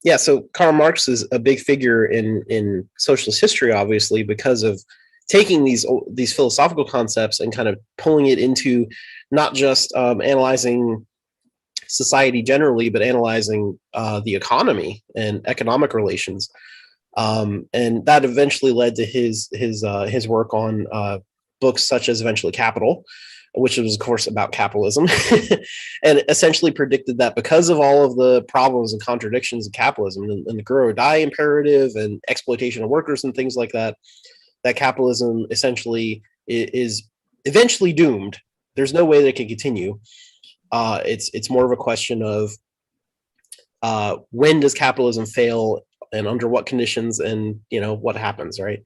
Yeah, so Karl Marx is a big figure in socialist history, obviously, because of taking these philosophical concepts and kind of pulling it into not just analyzing society generally, but analyzing the economy and economic relations. And that eventually led to his work on books such as eventually Capital, which was of course about capitalism, and essentially predicted that because of all of the problems and contradictions of capitalism and the grow or die imperative and exploitation of workers and things like that, that capitalism essentially is eventually doomed. There's no way that it can continue. It's more of a question of when does capitalism fail and under what conditions, and what happens, right?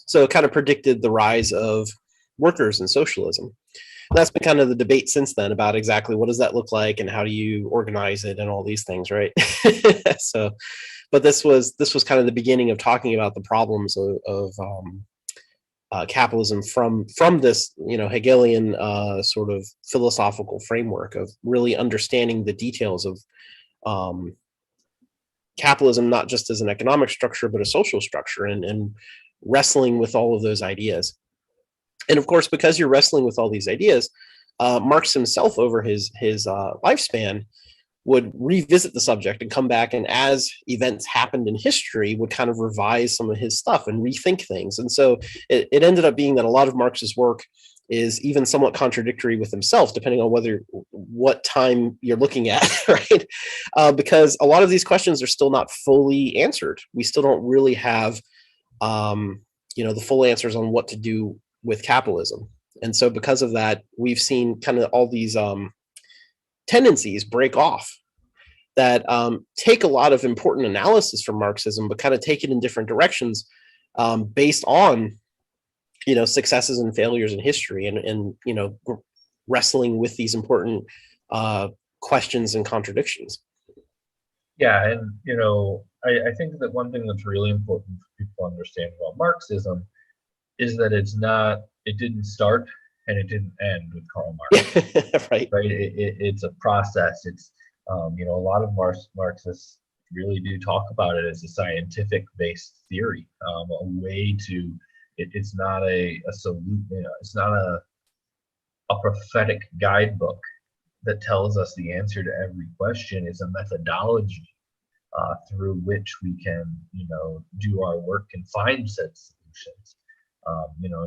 So it kind of predicted the rise of workers and socialism. And that's been kind of the debate since then about exactly what does that look like and how do you organize it and all these things, right? So, but this was kind of the beginning of talking about the problems of capitalism from this Hegelian sort of philosophical framework of really understanding the details of capitalism, not just as an economic structure but a social structure, and wrestling with all of those ideas. And of course, because you're wrestling with all these ideas, Marx himself over his lifespan would revisit the subject and come back, and as events happened in history would kind of revise some of his stuff and rethink things. And so it ended up being that a lot of Marx's work is even somewhat contradictory with himself, depending on what time you're looking at, right? Because a lot of these questions are still not fully answered. We still don't really have the full answers on what to do with capitalism. And so because of that, we've seen kind of all these tendencies break off that take a lot of important analysis from Marxism, but kind of take it in different directions based on successes and failures in history, and wrestling with these important questions and contradictions. Yeah, and I think that one thing that's really important for people to understand about Marxism is that it didn't start and it didn't end with Karl Marx. Right. It's a process. It's a lot of Marxists really do talk about it as a scientific-based theory, a way to. It's not a solution. It's not a prophetic guidebook that tells us the answer to every question. It's a methodology through which we can, do our work and find said solutions.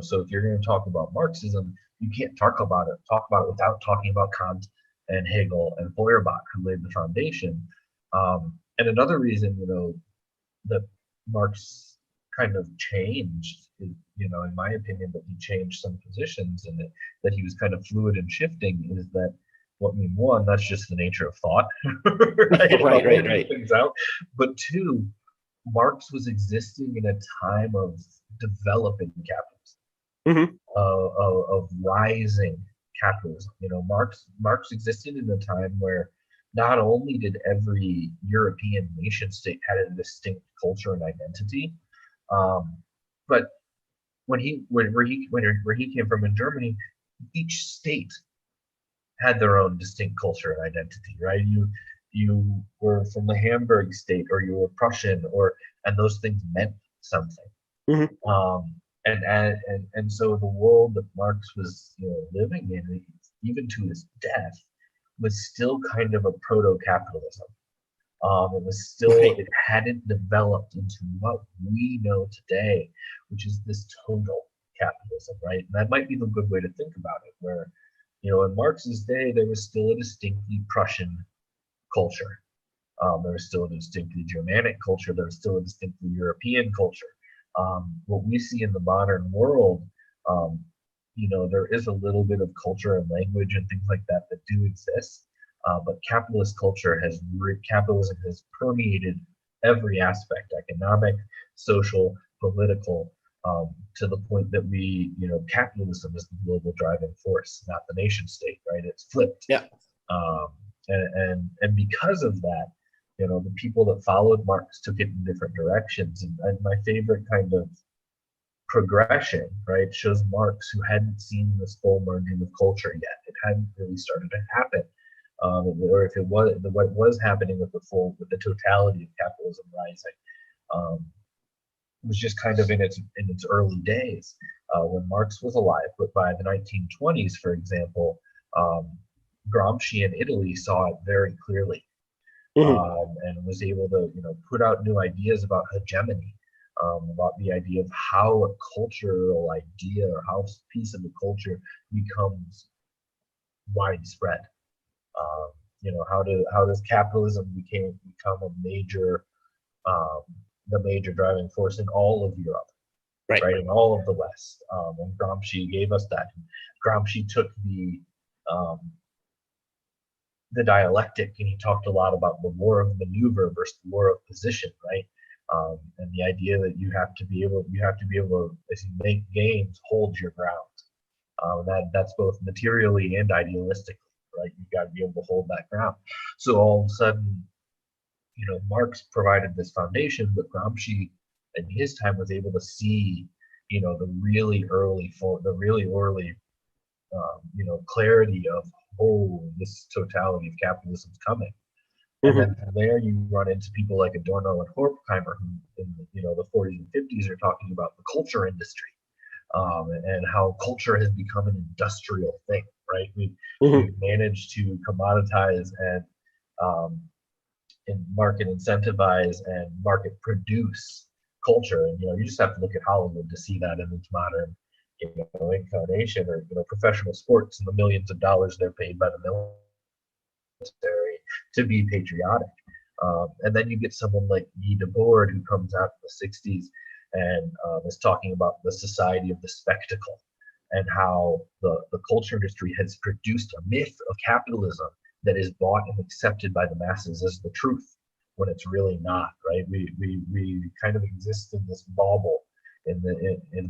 So if you're going to talk about Marxism, you can't talk about it without talking about Kant and Hegel and Feuerbach, who laid the foundation. And another reason, that Marx kind of changed, in my opinion, that he changed some positions and that he was kind of fluid and shifting, is that, one, that's just the nature of thought, right. Things out. But two, Marx was existing in a time of developing capitalism, of rising capitalism. Marx existed in a time where not only did every European nation state had a distinct culture and identity, but where he came from in Germany, each state had their own distinct culture and identity, right? You were from the Hamburg state, or you were Prussian, and those things meant something. And so the world that Marx was living in, even to his death, was still kind of a proto-capitalism. It was still, it hadn't developed into what we know today, which is this total capitalism, right? And that might be the good way to think about it, where, in Marx's day, there was still a distinctly Prussian culture. There was still a distinctly Germanic culture. There was still a distinctly European culture. What we see in the modern world, there is a little bit of culture and language and things like that do exist. But capitalism has permeated every aspect: economic, social, political, to the point that capitalism is the global driving force, not the nation state, right? It's flipped. Yeah. And because of that, the people that followed Marx took it in different directions. And my favorite kind of progression, right, shows Marx, who hadn't seen this full merging of culture yet. It hadn't really started to happen. or if it was what was happening with the totality of capitalism rising, was just kind of in its early days when Marx was alive. But by the 1920s, for example, Gramsci in Italy saw it very clearly, Mhm. and was able to put out new ideas about hegemony, about the idea of how a cultural idea or how a piece of the culture becomes widespread. Um, how does capitalism become a major um, the major driving force in all of Europe, Right. right, in all of the West, and Gramsci gave us that. Gramsci took um, the dialectic, and he talked a lot about the war of maneuver versus the war of position, right? And the idea that you have to be able to, as you make gains, hold your ground. That's both materially and idealistically, right? You've got to be able to hold that ground. So all of a sudden, Marx provided this foundation, but Gramsci in his time was able to see, the really early clarity of, oh, this totality of capitalism is coming. And Mhm. then from there you run into people like Adorno and Horkheimer, who in the 40s and 50s are talking about the culture industry, and how culture has become an industrial thing, right? Mhm. We've managed to commoditize um, and market incentivize and market produce culture. And you just have to look at Hollywood to see that in its modern incarnation, or professional sports and the millions of dollars they're paid by the military to be patriotic. And then you get someone like Guy Debord, who comes out in the 60s and is talking about the society of the spectacle, and how the culture industry has produced a myth of capitalism that is bought and accepted by the masses as the truth, when it's really not, right? We kind of exist in this bauble, in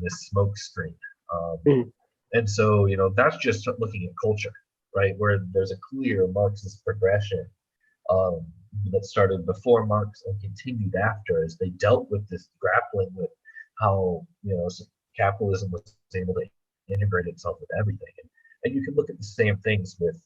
this smoke screen. Um, Mhm. and so, that's just looking at culture, right? Where there's a clear Marxist progression um, that started before Marx and continued after, as they dealt with this grappling with how capitalism was able to integrate itself with everything. And you can look at the same things with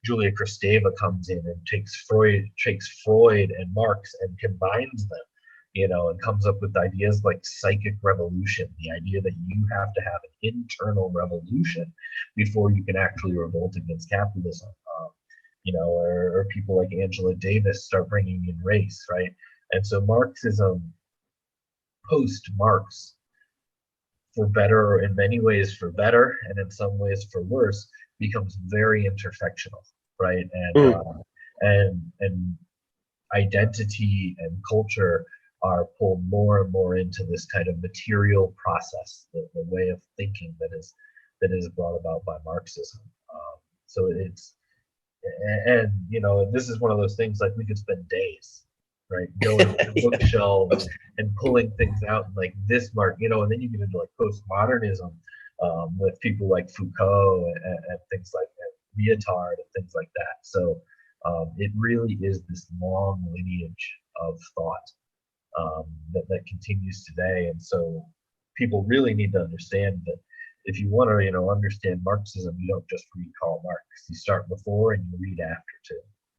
Julia Kristeva comes in and takes Freud and Marx and combines them, and comes up with ideas like psychic revolution, the idea that you have to have an internal revolution before you can actually revolt against capitalism. Or people like Angela Davis start bringing in race, right? And so Marxism, post Marx, for better, or in many ways for better, and in some ways for worse, becomes very intersectional, right? Mhm. And identity and culture are pulled more and more into this kind of material process, the way of thinking that is brought about by Marxism. So it's and this is one of those things, like, we could spend days, right, going to bookshelves and pulling things out, and like this mark, and then you get into like postmodernism, with people like Foucault and things like that, Lyotard and things like that. So it really is this long lineage of thought, that continues today. And so people really need to understand that if you want to understand Marxism, you don't just read Karl Marx. You start before and you read after too.